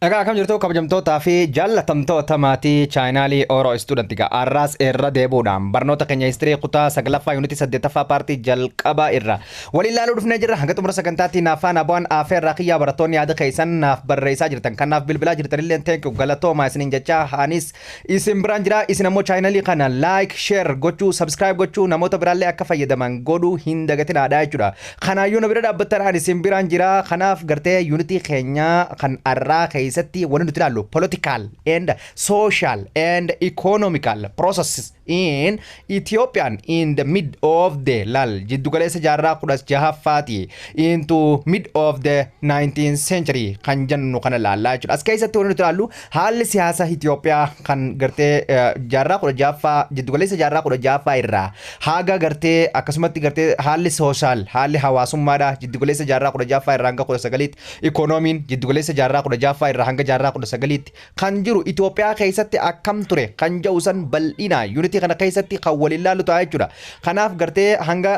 Egaa akkam jirtu kabajamtootaa fi jaallatamtoota maatii chaayinaalii Oromoo istuudantiga arraas irra deebuudhaan barnoota keenya histirii kutaa 9ffaa yuunitii 8ffaa paartii jalqabaa irra waliin ilaaluu dhufnee jirra. Hanga xumura sagantaatti naafaan abaan afeerraa kiyyaa barattoonni yaada keessan naaf barreessaa jirtan kanaaf bilbilaa jirtanillee teenku galatooma isiniin jecha haanis isin biraan jira. Isin ammoo chaayinaalii kana like share gochuu subscribe gochuu namoota biraallee akka fayyadaman godhuu hin dagatinaadha jechuudha. Kanaayyuu na bira dhaabbattan isin biraan jira. Kanaaf gartee yuunitii keenya kan arraa keessatti wanti nuti ilaallu political and social and economical processes in Ethiopian in the mid of the lal jiddugaleessa jaarraa 16ffaati into mid of the 19th century kan jennu kana ilaallaa jechuudha. As keessatti wanti nuti ilaallu haalli siyaasa Ethiopiyaa kan gartee jaarraa 16ffaa jiddugaleessa jaarraa 16ffaa irraa haga gartee akkasumatti gartee haalli social haalli hawaasummaadha jiddugaleessa jaarraa 16ffaa irraa hanga 19tti economiin jiddugaleessa jaarraa 16ffaa irraa hanga jaarraa 19tti kan jiru Ethiopiyaa keessatti akkam ture kan jedhu san bal'ina unity kana keessatti kan waliin ilaallu ta'a jechuudha. Kanaaf gartee hanga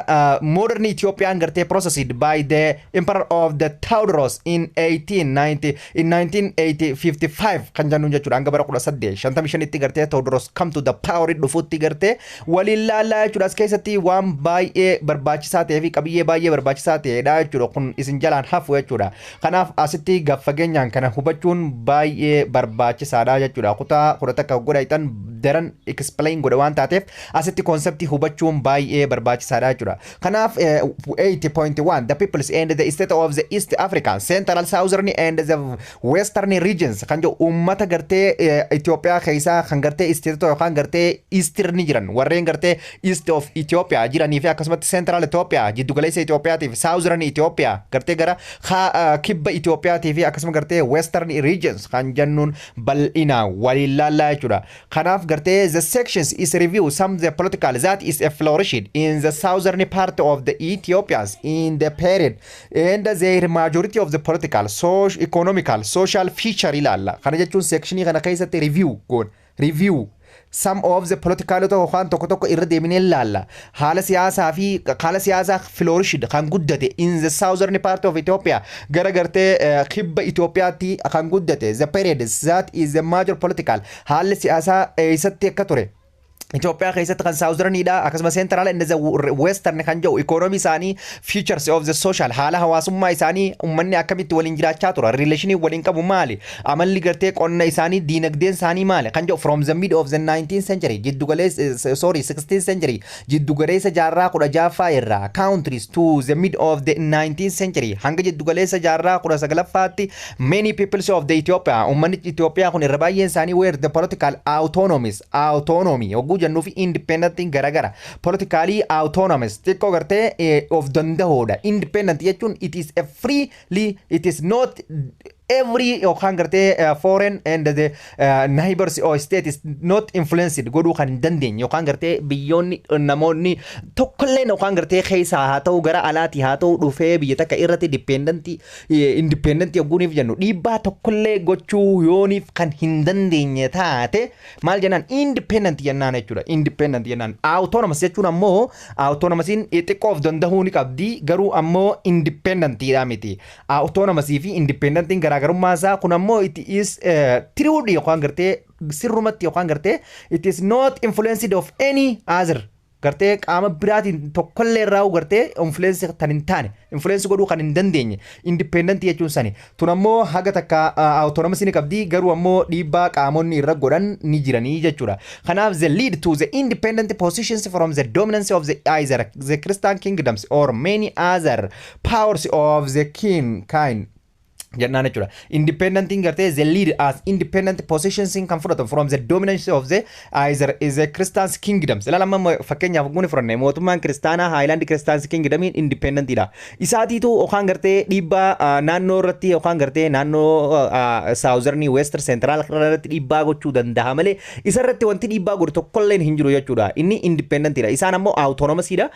modern Ethiopian gartee processed by the emperor of the Theodorus in 1955 kan jennu jechuudha. Hanga bara 1855tti gartee Theodorus come to the power dhufutti gartee waliin ilaallaa jechuudha. As keessatti waan baay'ee barbaachisaa ta'ee fi qabiyyee baay'ee barbaachisaa ta'edha jechuudha. Kun isin jalaan hafu jechuudha. Kanaaf asitti gaffageenyaan kana hubachuun baay'ee barbaachisaadha jechuudha. Kutaa takka godhaitan daran explain godha waan taateef asitti konseptii hubachuun baay'ee barbaachisaadha jechuudha. Kanaaf 80.1 the peoples and the state of the East African Central Southern and the Western regions kan jedhu uummata gartee Itoophiyaa keessaa kan gartee isteetota yookaan gartee Eastern jiran warreen gartee East of Ethiopia jiranii fi akkasumatti Central Ethiopia jiddugaleessa Itoophiyaatii fi Southern Ethiopia gartee gara kibba Itoophiyaatii fi akkasuma gartee Western regions kan jennuun bal'ina waliin ilaallaa jechuudha. Kanaaf gartee the sections is review some the political that is flourished in the southern part of the Ethiopians in the period and the majority of the political social economical social feature ilaalla. Kana jechuun sectionii kana keessatti review some of the political waan tokko irra deemnee ilaalla. Haala siyaasaa fi haala siyaasaa flourished kan guddate in the southern part of Ethiopia gara gartee kibba Ethiopiaatti kan guddate the period that is the major political haala siyaasaa eessatti akka ture Ethiopia keessatti kan Southernidha akkasuma Central and the Western kan jiru economy isaanii features of the social haala hawaasummaa isaanii uummanni akkamitti waliin jiraachaa tura relationii waliin qabu maali amalli gartee qonna isaanii diinagdeen isaanii maali kan jiru from the mid of the 19th century jiddugaleessa 16th century jiddugaleessa jaarraa 16ffaa irraa countries to the mid of the 19th century hanga jiddugaleessa jaarraa 19ffaatti many peoples of the Ethiopia uummanni Ethiopiyaa kun irra baay'een isaanii were the political autonomy jennu fi independent garagara politically autonomous xiqqoo gartee of dandahoodha. Independent jechuun it is a freely it is not every yookaan gartee foreign and the neighbors or state is not influenced godhuu kan hin dandeenye yookaan gartee biyyoonni namoonni tokkollee yookaan gartee keessaa haa ta'u gara alaati haa ta'u dhufee biyya takka irratti independent yogguuniif jennu dhiibbaa tokkollee gochuu yooniif kan hin dandeenye taate maal jennaan independent jennaan jechuudha. Independent jennaan autonomous jechuun ammoo autonomousiin xiqqoo of dandahuu ni qabdi garuu ammoo independentidha miti. Autonomousii fi independentiin garaagarummaa isaa kun ammoo it is truly yookaan gartee sirrumatti yookaan gartee it is not influenced of any other gartee qaama biraatiin tokkollee irraa gartee influence tan hin taane influence godhuu kan hin dandeenye independent jechuun sani tun ammoo haga takka autonomous ni qabdi garuu ammoo dhiibbaa qaamonni irra godhan ni jiranii jechuudha. Kanaaf the lead to the independent positions from the dominance of the either the Christian kingdoms or many other powers of the kind jennaan jechuudha. Independentiin gartee the lead as independent positions kan fudhatan from the dominance of the either is the Christian kingdoms. Ilaalama fakkeenyaaf guni fudhanne mootummaan kiristaanaa Highland Christian kingdomiin independentidha. Isaatiitu yookaan gartee dhiibbaa naannoo irratti yookaan gartee naannoo Southern Western Central irratti dhiibbaa gochuu danda'a malee isarratti wanti dhiibbaa godhu tokkollee hin jiru jechuudha. Inni independentidha. Isaan ammoo autonomousidha.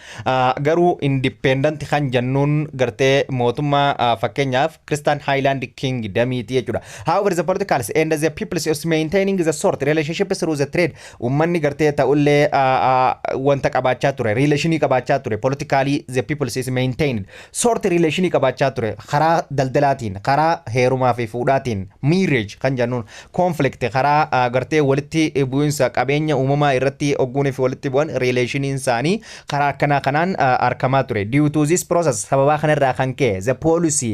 Garuu independent kan jennuun gartee mootummaa fakkeenyaaf Christian Highland island kingdom jechuudha. However, the politicals and the people is maintaining the sort relationship through the trade. Ummanni gartee ta'ullee wanta qabaachaa ture, relationii qabaachaa ture. Politically the people is maintained sort relationii qabaachaa ture. Karaa daldalaatiin, karaa heerumaa fi fuudhaatiin, marriage kan jennuun conflict karaa gartee walitti bu'insa qabeenya uumamaa irratti ogguunii fi walitti bu'an relationiin isaanii karaa akkanaa kanaan argamaa ture. Due to this process sababa kanarraa kan ka'e the policy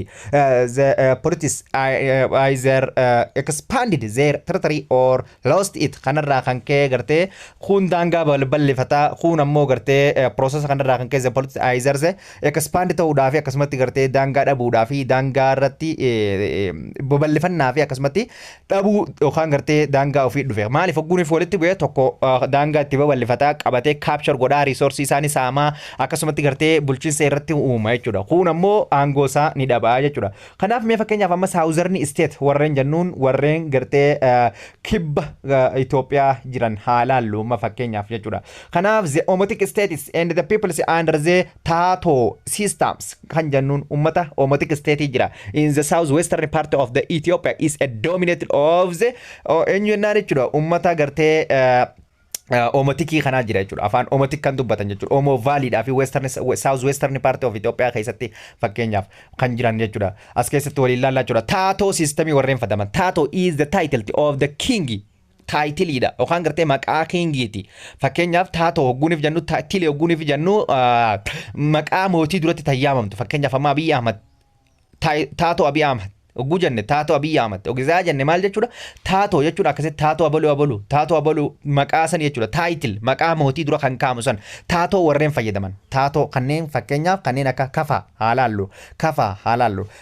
the polities either expanded their territory or lost it kanarraa kan ka'e gartee kun daangaa balballifataa kun ammoo gartee process kanarraa kan ka'e the policies either the expand ta'uudhaa fi akkasumatti gartee daangaa dhabuudhaa fi daangaa irratti babal'ifannaa fi akkasumatti dhabuu yookaan gartee daangaa ofii dhufe maaliif ogguuniif walitti bu'ee tokko daangaa itti babal'ifataa qabatee capture godhaa resource isaanii saamaa akkasumatti gartee bulchiinsa irratti uuma jechuudha. Kun ammoo aangoo isaa ni dhabaa jechuudha. Kanaaf mee fakkeenyaaf amma Southern State warreen jennuun warreen gartee kibba Itoophiyaa jiran haalaallu ma fakkeenyaaf jechuudha. Kanaaf the Omotic states and the peoples under the Tato systems kan jennuun ummata Omotic state jira in the southwestern part of the Ethiopia is a dominated of the eenyunnaa jechuudha ummata gartee Omotikii kanaa jira jechuudha. Afaan Omotic kan dubbatan jechuudha. Omo Valley dhaa fi western southwestern part of Ethiopia keessatti fakkeenyaaf kan jiran jechuudha. As keessatti waliin ilaallaa jechuudha. Tato systemii warreen fadaman. Tato is the title of the king. Title yookaan gartee maqaa kingiiti. Fakkeenyaaf taatoo hogguuniif jennu title hogguuniif jennu maqaa mootii duratti tayyamamtu. Fakkeenyaaf amma Abiy Ahmad taatoo Abiy Ahmad ogguu jenne taatoo Abiy Ahmad ogizaa jenne maal jechuudha taatoo jechuudha akkasitti taatoo abaluu maqaa san jechuudha title maqaa mootii dura kan kaamu san taatoo warreen fayyadaman taatoo kanneen fakkeenyaaf kanneen akka Kafa haalaallu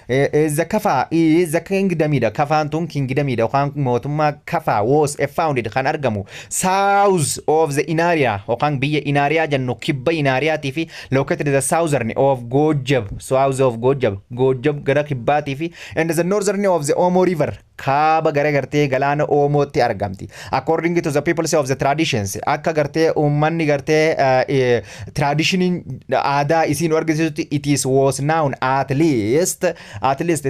the Kafa is the kingdomidha. Kafaan tun kingdomidha yookaan mootummaa Kafa was founded kan argamu south of the Inaria yookaan biyya Inaria jennu kibba Inariaatii fi located the southern of Gojab south of Gojab gara kibbaatii fi and the northern of the Omo River kaaba gara gartee galaana Omootti argamti. According to the people of the traditions akka gartee ummanni gartee traditionin aadaa isiin argisiisutti it is was known at least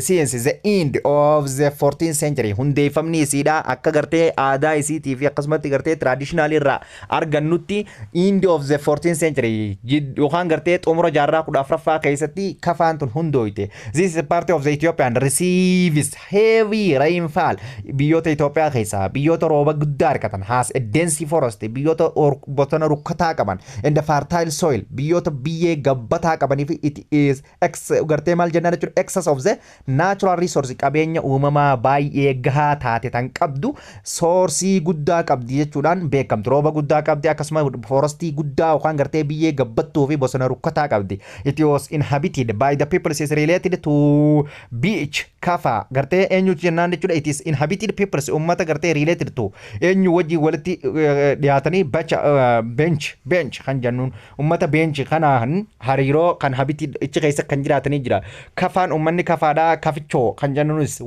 since the end of the 14th century hundeeffamni isiidha akka gartee aadaa isiitii fi akkasumatti gartee traditional irraa argannutti end of the 14th century yookaan gartee xumura jaarraa 14ffaa keessatti Kafaan tun hundooyte. This is part of the Ethiopian receives heavy rainfall biyyoota Itoophiyaa keessaa biyyoota rooba guddaa argatan has a dense forest biyyoota bosona rukkataa qaban and the fertile soil biyyoota biyyee gabbataa qabaniif it is gartee maal jennaan jechuudha excess of the natural resource qabeenya uumamaa baay'ee gahaa taate tan qabdu soorsii guddaa qabdi jechuudhaan beekamtu rooba guddaa qabdi akkasuma forestii guddaa yookaan gartee biyyee gabbattuu fi bosona rukkataa qabdi. It was inhabited by the people is related to beach Kafa gartee eenyu jennaan jechuudha it is inhabited peoples ummata gartee related to eenyu wajji walitti dhiyaatanii bench kan jennuun ummata bench kanaan hariiroo kan habited ichi keessa kan jiraatanii jira. Kafaan ummanni Kafaadhaa kafichoo kan jennuunis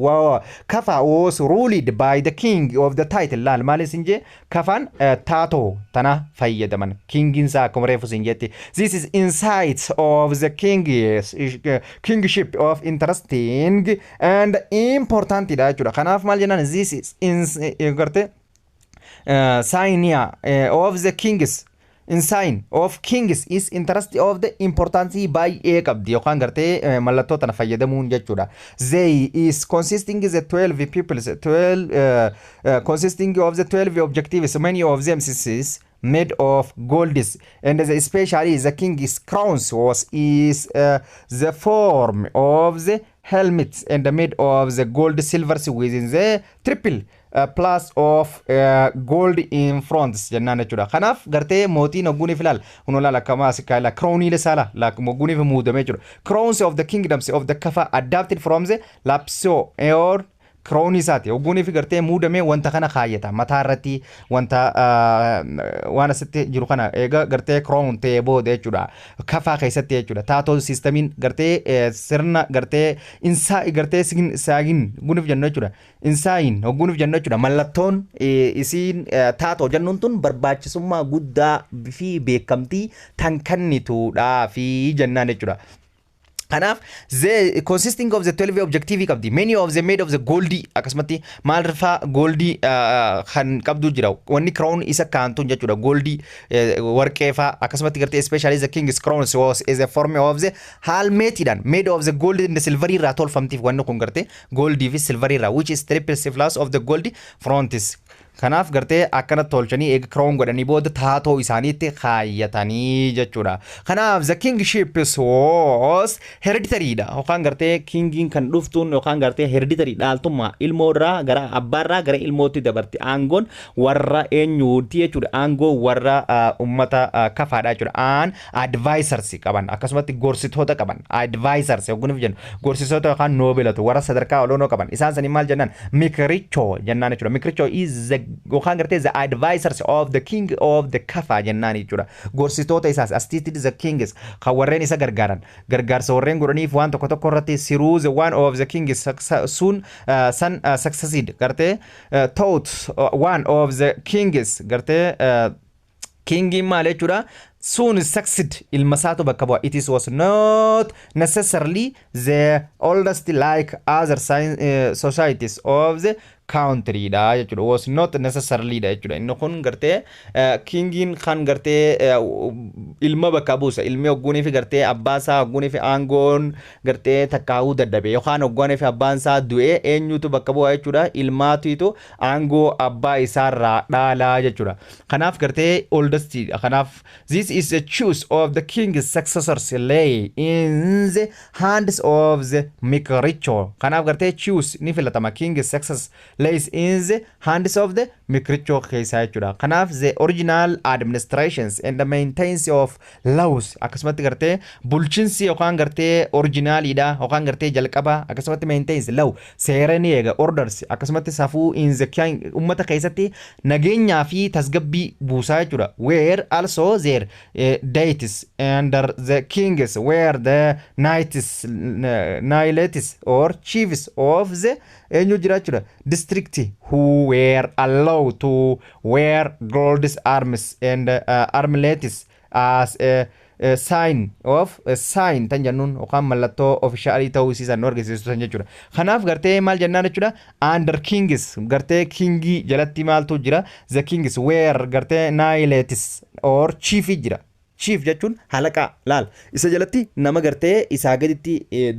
Kafa was ruled by the king of the title laal maalis inje Kafaan taatoo tana fayyadaman kinginsaa akkuma reefu sin jetti. This is insight of the kingship of interesting and important jechuudha. Kanaaf maal jennaan this is garte sign of the kings in sign of kings is interest of the importance baay'ee qabdi yookaan gartee mallattoo tana fayyadamuun jechuudha. They is consisting the 12 peoples 12 consisting of the 12 objectives many of them is made of gold and especially the king's crowns is the form of the helmets and made of the gold silver within the triple plus of gold in front jennaan jechuudha. Kanaaf gartee mootiin ogguuniif ilaal hunolaal akkama asikaala crownii sala la mogguuniif muudame jechuudha. Crowns of the kingdoms of the Kafa adapted from the lapso or crown isaati ogguuniif gartee muudame wanta kana kaayyata mataa irratti wanta waan asitti jiru kana eega gartee crown ta'ee booda jechuudha. Kafaa keessatti jechuudha. Taatoo sistemiin gartee sirna gartee insaa gartee saagin ogguuniif jennu jechuudha. Insaayin ogguuniif jennu jechuudha. Mallattoon isiin taatoo jennuun tun barbaachisummaa guddaa fi beekamtii tan kennituudha fi jennaan jechuudha. Kanaaf the consisting of the 12 objective qabdi. Many of them made of the goldy akkasumatti maal rifaa goldy kan qabdu jira. Wanni crown isa kaantuun jechuudha. Goldy warqee faa akkasumatti gartee especially the king's crown was is a form of the helmetidhaan made of the gold and the silver irraa tolfamtiif wanni kun gartee goldy fi silver irraa which is triple syphilis of the gold frontis. Kanaaf gartee akkana tolchanii eega crown godhanii booda taatoo isaaniitti kaayyatanii jechuudha. Kanaaf the kingship was hereditary dha. Yookaan gartee kingiin kan dhuftuun yookaan gartee hereditary dhaaltummaa ilmoorraa gara abbaarraa gara ilmootti dabarti. Aangoon warra eenyuuti jechuudha. Aangoo warra ummata kafaadha jechuudha. Aan advisors qaban akkasumatti gorsitoota qaban. Advisors yookaan jennu gorsitoota yookaan noobelatu warra sadarkaa olaanoo qaban. Isaan sanii maal jennaan mikrichoo jennaan jechuudha. Mikrichoo is the Gohan garte the advisors of the king of the Kafa jennaan jechuudha. Gorsitoota isaas assisted the kings kan warreen isa gargaaran. Gargaarsa warreen godhaniif waan tokko tokko irratti siruu the one of the kings soon succeed garte taught one of the kings garte kingi maal jechuudha. Soon succeed ilmasaatu bakka bu'a. It was not necessarily the oldest like other societies of the country da jechuudha. Was not necessarily da jechuudha. Inni kun gartee kingiin kan gartee ilma bakka buusa. Ilmi hogguunii fi gartee abbaasaa hogguunii fi aangoon gartee takkaa'uu dadhabe yookaan hogguunii fi abbaasaa du'ee eenyutu bakka bu'a jechuudha. Ilmaatiitu aangoo abbaa isaarraa dhaalaa jechuudha. Kanaaf gartee oldest kanaaf this is the choice of the king's successors lay in the hands of the mikricho. Kanaaf gartee choose ni filatama king's success lays in the hands of the mikricho keessa jechuudha. Kanaaf the original administrations and the maintenance of laws akkasumatti gartee bulchinsi yookaan gartee originalidha yookaan gartee jalqaba akkasumatti maintenance law seera ni eega orders akkasumatti safuu in the king ummata keessatti nageenyaa fi tasgabbii buusaa jechuudha. Where also there deities under the kings were the knights or chiefs of the eenyu jira jechuudha. District who were allowed to wear gold arms and armlets as a sign of a sign tan jennuun yookaan mallattoo officialii ta'uu isiisan argisiisan jechuudha. Kanaaf gartee maal jennaan jechuudha. Under kings gartee kingii jalatti maaltu jira. The kings were gartee knights or chief jira. Chief jechuun halaqa laal isa jalatti nama gartee isaa gaditti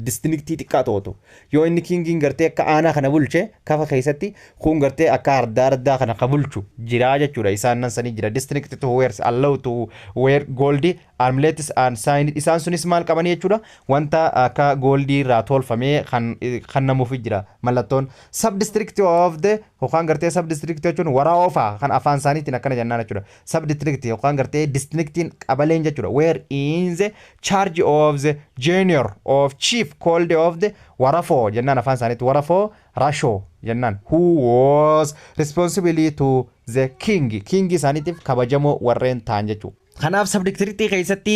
districtii xiqqaa ta'utu yoo inni kingiin gartee akka aanaa kana bulche kafa keessatti kun gartee akka ardaa kana ka bulchu jira jechuudha. Isaan nan sanii jira district to wear allowed to wear gold armlets and sign isaan sunis maal qabanii jechuudha. Wanta akka goldii irraa tolfamee kan namuuf jira mallattoon sub district of the yookaan gartee sub district jechuun waraa'oofaa kan afaan isaaniitiin akkana jennaan jechuudha. Sub district yookaan gartee districtiin qabaleen jechuudha. Where in the charge of the junior of chief called of the warafo jennaan afaan isaaniitti warafo rasho jennaan who was responsible to the king isaaniitiif kabajamoo warreen ta'an jechuudha. Kanaaf subdistrictii keessatti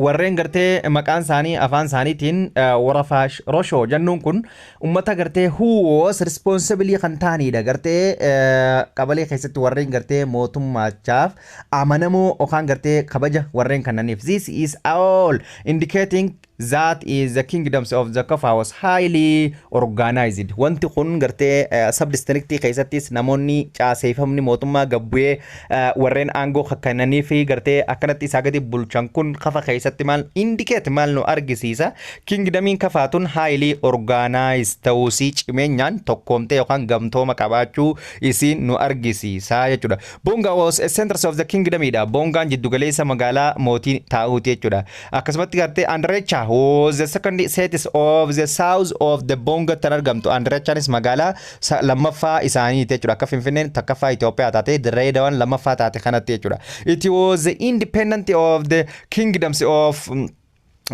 warreen gartee maqaan isaanii afaan isaaniitiin warafa rosho jennuun kun ummata gartee who was responsible kan ta'anidha. Gartee qabalee keessatti warreen gartee mootummachaaf amanamoo yookaan gartee kabaja warreen kannaniif. This is all indicating that is the kingdoms of the Kafa was highly organized. Wanti kun gartee subdistrictii keessattis namoonni caaseeffamni mootummaa gabbu'ee warreen aangoo kannanii fi gartee akkanatti isaa gadi bulchan kun Kafa keessatti maal indicate maal nu argisiisa. Kingdomiin Kafaatun highly organized ta'uusii cimeenyaan tokkoomtee yookaan gamtooma qabaachuu isiin nu argisiisa jechuudha. Bonga was a center of the kingdomidha. Bongaan jiddugaleessa magaalaa mootii taa'uuti jechuudha. Akkasumatti gartee Andrecha was the second cities of the south of the Bonga tarargamtu. Andrechanis magaalaa lammaffaa isaaniiti jechuudha. Akka Finfinneen takkaffaa Itoophiyaa taate Dirreedawaan lammaffaa taate kanatti jechuudha. It was independent of the kingdoms of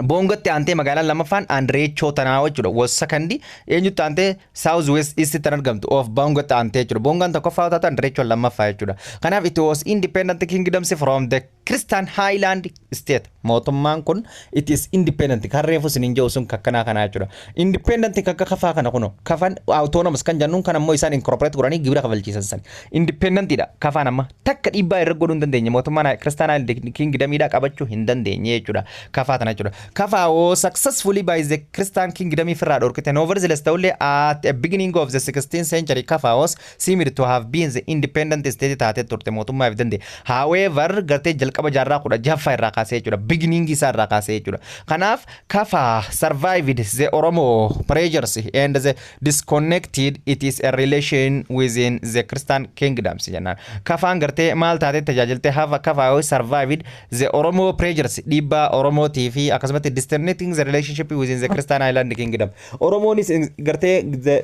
Bongatti ante magaalaan lamaffaan Andreechoo tanaa jechuudha. Was second eenyutti ante south west east tarargamtu of Bongatti ante jechuudha. Bongaan tokkoffaa taate Andreechoo lammaffaa jechuudha. Kanaaf it was independent kingdoms from the Christian Highland State mootummaan kun it is independent kan reefu sinin jiru sun kakkanaa kanaa jechuudha independent kakka kafaa kana kuno kafaan autonomous kan jennuun kan ammoo isaan incorporate godhanii gibira kafalchiisan san independent dha kafaan amma takka dhiibbaa irra godhuu hin dandeenye mootummaan Christian Highland Kingdom dha qabachuu hin dandeenye jechuudha kafaa tana jechuudha kafaa was successfully by the Christian Kingdom firraa dhorkite overzealous ta'ullee at the beginning of the 16th century kafaa was seemed to have been the independent state taatee turte mootummaa ifdande however gartee jalqaba jaarraa kudha jaffaa irraa kaasee jechuudha beginning isaa irraa kaasee jechuudha kanaaf kafaa survived the Oromoo pressures and the disconnected it is a relation within the Christian kingdoms jennaan kafaan gartee maal taatee tajaajilte hafa kafaa survived the Oromoo pressures dhiibbaa Oromootii fi akkasumas disconnecting the relationship within the Christian Island kingdom Oromoon is gartee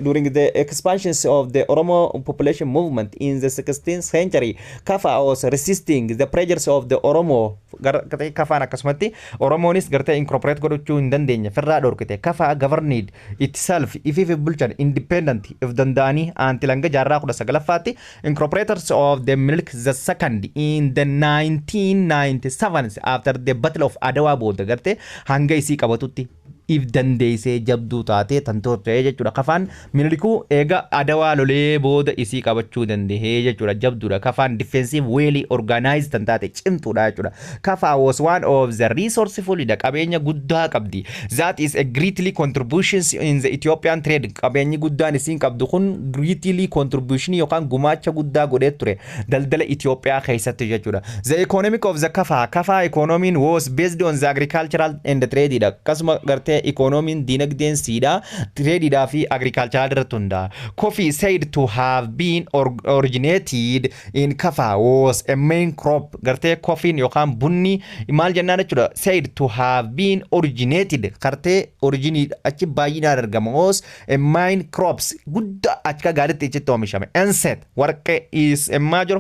during the expansions of the Oromo population movement in the 16th century kafaa was resisting the pressures of the Oromo gartee kafaan akkasumatti Oromoonis gartee incorporate godhachuu hin dandeenye firraa dhorkite kafaa governed itself if bulchan independent if danda'anii until hanga jaarraa 19ffaatti incorporators of the milk the second in the 1997 after the battle of Adwa booda gartee hanga isii qabatutti if dandeessee jabduu taatee tantoortee jechuudha kafaan miliku eega Adawaa lolee booda isii qabachuu dandahee jechuudha jabduudha kafaan defensive well organized tantaate cimtuudha jechuudha kafaa was one of the resourceful dha qabeenya guddaa qabdi that is a greatly contributions in the Ethiopian trade qabeenyi guddaan isiin qabdu kun greatly contribution yookaan gumaacha guddaa godhee ture daldala Ethiopiyaa keessatti jechuudha the economic of the kafaa economy was based on the agricultural and trade dha kasuma garte economy dinagdeen siida trade da fi agricultural irratunda coffee said to have been originated in Kafa was a main crop garte coffee yookaan bunni maal jennaan jechuudha said to have been originated garte origin achi baay'inaan argamos a main crops guddaa achi gaaritti itti oomishame enset warqee is a major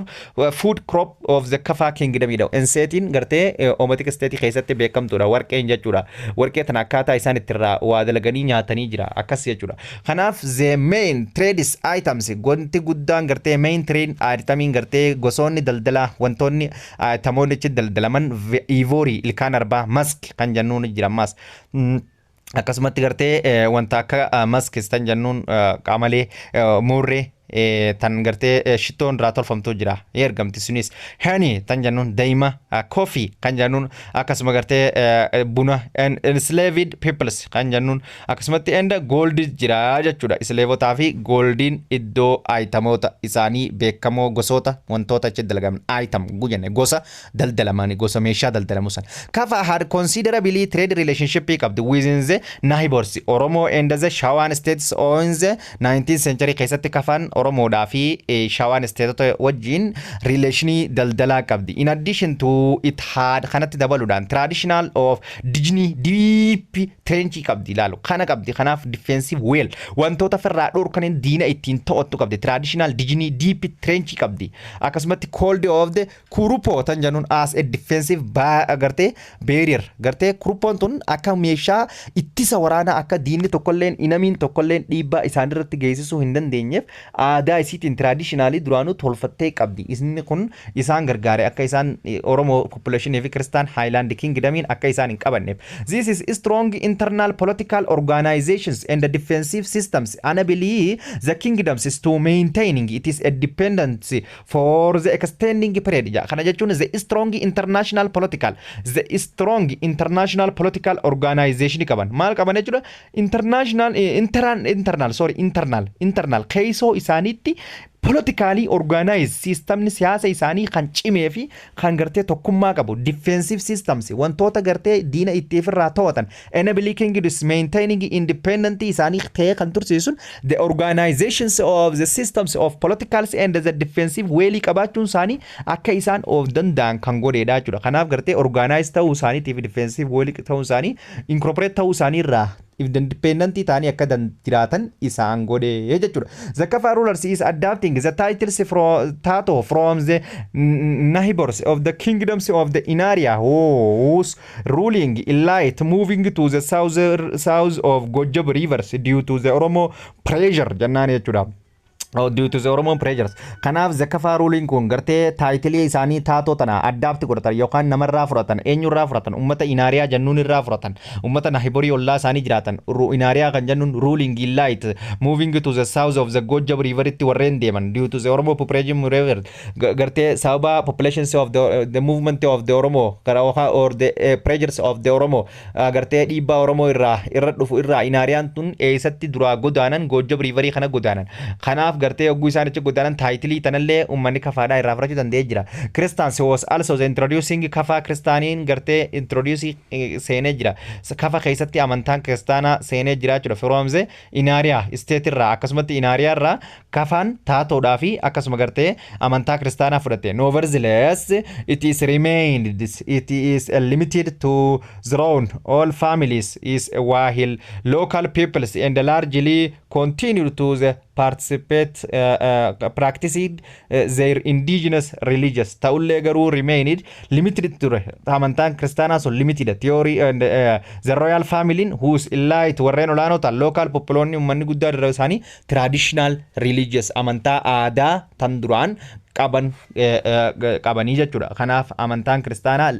food crop of the Kafa kingdom dha ensetin garte Omotic state keessatti beekamtuudha warqeen jechuudha warqee tan akkaataa isaan ittirraa waa dalaganii nyaatanii jira akkas jechuudha kanaaf the main trades items gonti guddaan gartee main trade item gartee gosoonni daldala wantoonni tamoonni itti daldalaman ivory ilkaan arbaa mask kan jennuun jira mas akkasumatti gartee wanta akka mask tan jennuun qaamalee murree tan gartee shittoon irraa tolfamtu jira ergamti sunis honey tan jennuun daima coffee kan jennuun akkasuma gartee buna enslaved peoples kan jennuun akkasumatti enda gold jira jechuudha islaavotaa fi goldiin iddoo itemoota isaanii beekamoo gosoota wantoota achi dalagaman item gujenne gosa daldalamani gosa meeshaa daldalamu san Kafa had considerably trade relationship qabdi within the neighbors Oromo and the Shawan states on the 19th century keessatti kafaan Oromoo da fi Shawan state wajjin relationii daldalaa qabdi in addition to it had kanatti dabaluudhaan traditional of Dijni deep trench qabdi ilaalu kana qabdi kanaaf defensive well wantoota firraa dhorkaniin diina ittiin to'attu qabdi traditional Dijni deep trench qabdi akkasumatti cold of the Kurupo tan jennuun as a defensive gartee barrier gartee Kurupoon tun akka meeshaa ittisa waraanaa akka diinni tokkolleen inamiin tokkolleen dhiibbaa isaan irratti geessisuu hin dandeenyeef aadaa isiitiin traditionally duraanuu tolfattee qabdi isni kun isaan gargaare akka isaan Oromoo population fi Christian Highland Kingdomiin akka isaan hin qabanneef this is strong internal political organizations and the defensive systems enabling the kingdoms is to maintaining it is a dependency for the extending period kana jechuun the strong international political organization qaban maal qaban jechuudha internal keesoo isaaniitti politically organized systemni siyaasa isaanii kan cimee fi kan gartee tokkummaa qabu defensive systems wantoota gartee diina itti ofirraa to'atan enabling kingdoms maintaining independence isaanii ta'ee kan tursiisun the organizations of the systems of politicals and the defensive way qabaachuun isaanii akka isaan of danda'an kan godheedha jechuudha kanaaf gartee organized ta'uu isaaniitiif defensive way ta'uu isaanii incorporate ta'uu isaanii irraa if the independent tani akka jiraatan isaan godhe jechuudha the Kafa rulers is adapting the titles from the neighbors of the kingdoms of the area whose ruling elite moving to the south of Gojab rivers due to the Oromo pressure jannaan jechuudha due to the Oromo pressures. Kanaaf the Kafa ruling kun gartee taayitilii isaanii taatoo tana addaatti godhatan yookaan namarraa fudhatan eenyurraa fudhatan ummata inaariyaa jannuun irraa fudhatan ummata nahiborii ollaa isaanii jiraatan inaariyaa kan jennuun ruling light moving to the south of the Gojab river itti warreen deeman due to the Oromo population river gartee sababa populations of the movement of the Oromo or the pressures of the Oromo gartee dhiibbaa Oromoo irra dhufu irraa inaariyaan tun eessatti duraa godaanan Gojab riverii kana godaanan kanaaf gartee ogguu isaan itti godaanan taayitilii tanallee ummanni kafaadhaa irraa fudhachuu danda'ee jira. Christians was also the introducing kafa kristaaniin gartee introduce seenee jira. Kafa keessatti amantaan kiristaanaa seenee jira jechuudha. From the inaariyaa state irraa akkasumatti inaariyaa irraa kafaan taatoodhaa fi akkasuma gartee amantaa kiristaanaa fudhatte. Nevertheless, it is remained it is limited to their all families is while local peoples and largely continue to the participate practicing their indigenous religious ta'ullee garuu remained limited ture amantaan kiristaanaa sun limited theory and the royal family whose elite warreen olaanota local popoloonni ummanni guddaa irra isaanii traditional religious amantaa aadaa tan duraan qabanii jechuudha. Kanaaf amantaan kiristaanaa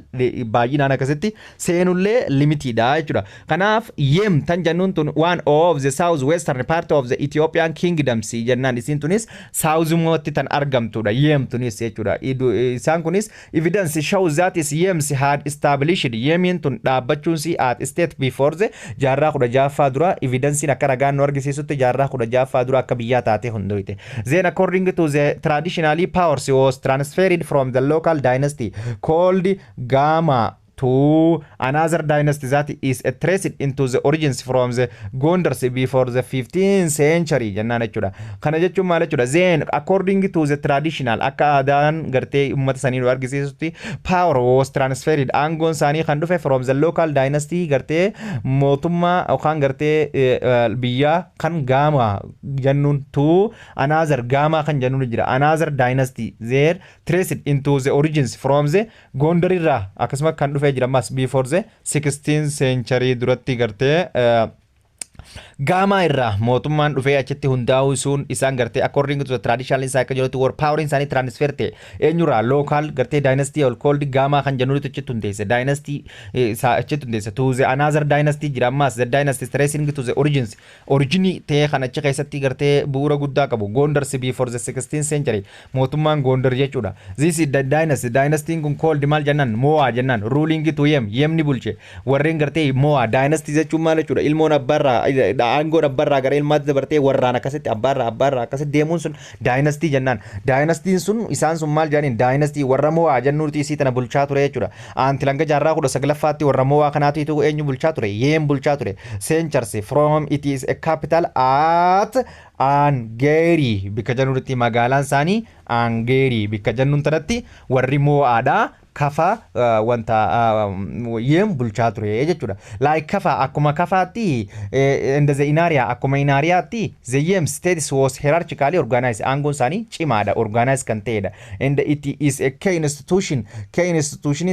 baay'inaan akkasitti seenullee limitiidha jechuudha. Kanaaf Yem tan jennuun tun one of the south western part of the Ethiopian kingdoms jennaan isiin tunis southumatti tan argamtudha. Yem tunis jechuudha. Isaan kunis evidence shows that is Yems had established Yemin tun dhaabbachuun si at state before the jaarraa 16ffaa dura evidence akka ragaan nu argisiisutti jaarraa 16ffaa dura akka biyyaa taate hundoyte. Then according to the traditionally powers was transferred from the local dynasty called Gama to another dynasty that is traced into the origins from the Gondars before the 15th century jennaan jechuudha. Kana jechuun maal jechuudha? Then according to the traditional akka aadaan gartee ummata sanii nu argisiisutti power was transferred aangoon isaanii kan dhufe from the local dynasty gartee mootummaa yookaan gartee biyyaa kan Gama jennuun to another Gama kan jennuun jira. Another dynasty there traced into the origins from the Gondar irraa akkasuma kan dhufe jira mas before the 16th century duratti gartee Gama irraa mootummaan dhufee achitti hundaa'uu sun isaan gartee according to the traditional isaa akka jirutti war power isaanii transfer ta'e eenyurraa local gartee dynasty or called Gama kan jennuutti achitti hundeesse dynasty achitti hundeesse to the another dynasty jira ammas the dynasty tracing to the origin ta'e kan achi keessatti gartee bu'uura guddaa qabu Gondars before the 16th century mootummaan Gondar jechuudha. This is the dynasty kun called maal jennaan Moa jennaan ruling to Yem ni bulche warreen gartee Moa dynasty jechuun maal jechuudha ilmoon abbaarraa aangoon abbaarraa gara ilmaatti dabartee warraan akkasitti abbaarraa akkasitti deemuun sun dynasty jennaan. Dynastiin sun isaan sun maal jedhaniin dynasty warra Mo'aa jennuuti isii tana bulchaa ture jechuudha. Aanti langa jaarraa 19ffaatti warra Mo'aa kanaatiitu eenyu bulchaa ture? Yem bulchaa ture. Centuries from it is a capital at Angeri bikka jennuutti magaalaan isaanii Angeri bikka jennuun tanatti warri Mo'aadhaa Kafa wanta Yem bulchaa ture jechuudha. Like Kafa akkuma Kafaatti and the inaria akkuma inaariyaatti the Yem status was hierarchically organized aangoon isaanii cimaadha organized kan ta'edha. And it is a key institution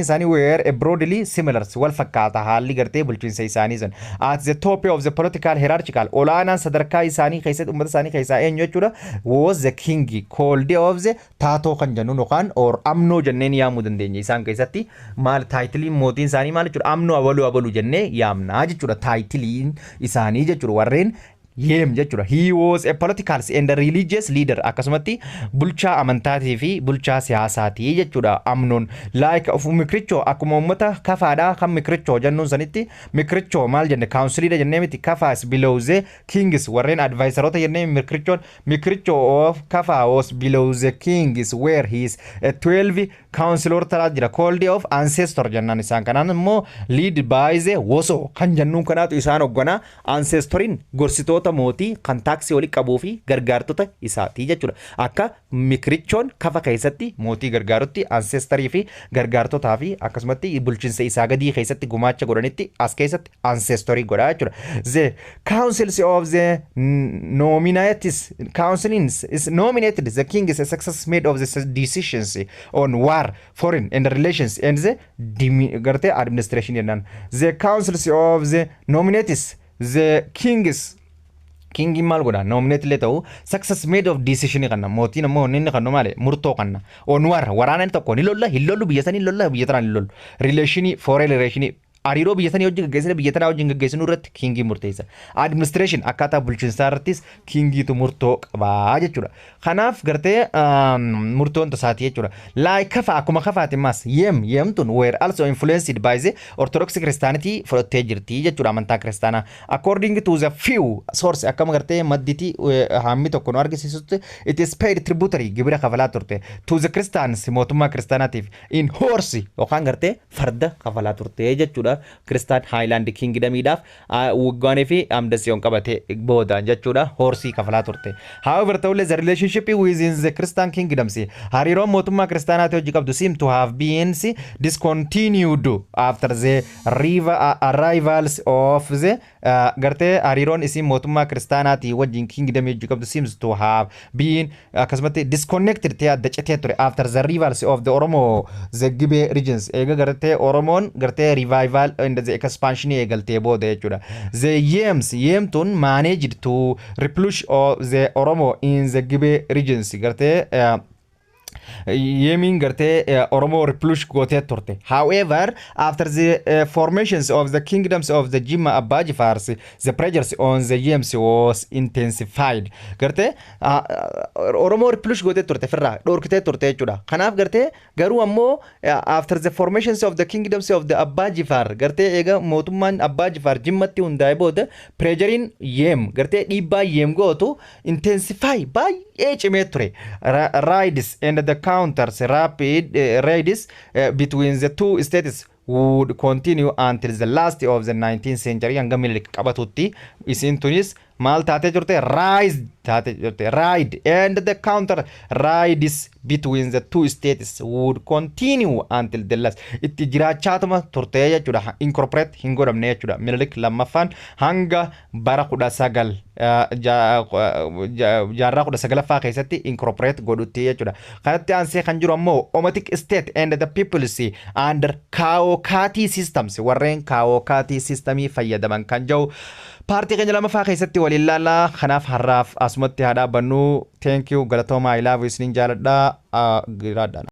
isaanii were broadly similar wal fakkaata haalli gartee bulchiinsa isaanii sun at the top of the political hierarchical olaanaan sadarkaa isaanii keessatti ummata isaanii keessaa eenyu jechuudha was the king called of the taatoo kan jennuun yookaan or amnoo jenneen yaamuu dandeenya. Isaan keessatti maal taayitiliin mootiin isaanii maal jechuudha amnoo abaluu jennee yaamnaa jechuudha taayitiliin isaanii jechuudha warreen Yem jechuudha. He was a political and a religious leader akkasumatti bulchaa amantaatii fi bulchaa siyaasaatii jechuudha amnoon like of mikricho akkuma ummata Kafaadhaa kan mikricho jennuun sanitti mikricho maal jenne councilidha jennee miti Kafaas below the kings warreen advisorota jennee mikricho of Kafa was below the kings where he is 12 councilor taraa jira called of ancestor jennaan isaan kanaan immoo lead by the woso kan jennuun kanaatu isaan hoggana ancestoriin gorsitoota mootii kan taaksii wali qabuu fi gargaartota isaatii jechuudha. Akka mikrichoon Kafa keessatti mootii gargaarutti ancestorii fi gargaartotaa fi akkasumatti bulchiinsa isaa gadii keessatti gumaacha godhanitti as keessatti ancestorii godhaa jechuudha. The councils of the nominates councilings is nominated the king is a success made of the decisions on war foreign and relations and the gartee administration jennaan. The councils of the nominates the kings King maal godha nominate illee ta'u success made of decision kanna mootiin ammoo inni kanno maale murtoo kanna onwar waraanaan tokko ni lolla hilollu biyya sanii lolla biyya tanaan lollu relation foreign relation hariiroo biyya sanii wajjin gaggeessine biyya tanaa wajjin gaggeessinu irratti kingii murteessa administration akkaataa bulchiinsaa irrattis kingiitu murtoo qabaa jechuudha kanaaf gartee murtoon tasaati jechuudha like kafa akkuma kafaati mas yemtun were also influenced by the orthodox christianity fudhattee jirti jechuudha amantaa kiristaanaa according to the few source akkama gartee madditi hammi tokko nu argisiisutti it is paid tributary gibira kafalaa turte to the christians mootummaa kiristaanaatiif in horse yookaan gartee farda kafalaa turte jechuudha Kristaan Highland Kingdomiidhaaf waggaanii fi amdasiyoon qabate booda jechuudha horsii kafalaa turte. However, the relationship within the Christian kingdoms hariiroon mootummaa kiristaanaatti hojii qabdu seem to have been discontinued after the arrivals of the gartee hariiroon isin mootummaa kiristaanaatti wajjin kingdomii hojii qabdu seems to have been akkasumatti disconnected ta'e adda citee ture after the arrivals of the Oromoo the Gibe regions eega gartee Oromoon gartee revival and the expansion egalte booda jechuudha the Yemtun managed to replush the Oromo in the Gibe regions gartee Yemin garte Oromo replush gote torte. However, after the formations of the kingdoms of the Jimma Abaji Farsi, the pressures on the Yems was intensified. Garte Oromo replush gote torte ferra dorkite torte chura. Khanaf garte garu ammo after the formations of the kingdoms of the Abaji Far garte ega motumman Abaji Far Jimmatti undai bod pressuring Yem garte diba Yem go to intensify by HM3 rides and the counters rapid raids between the two states would continue until the last of the 19th century hanga milik qabatutti isin tunis mal taate jirte rise taate jirte ride and the counter rides between the two states would continue until the last itti jiraachatuma turte jechuudha incorporate hingodamne jechuudha milik lamaffan hanga bara 19 jaarraa 19 keessatti incorporate godhutti jechuudha kanatti aansee kan jiru ammoo Omotic state and the peoples under Kawo systems warreen Kawo systemii fayyadaman kan jiru Parti keenya lamaffaa keessatti waliin laallaa kanaaf har'aaf asumatti haadhaa bannuu thank you galatooma I love you isiniin jaaladha giraadhaan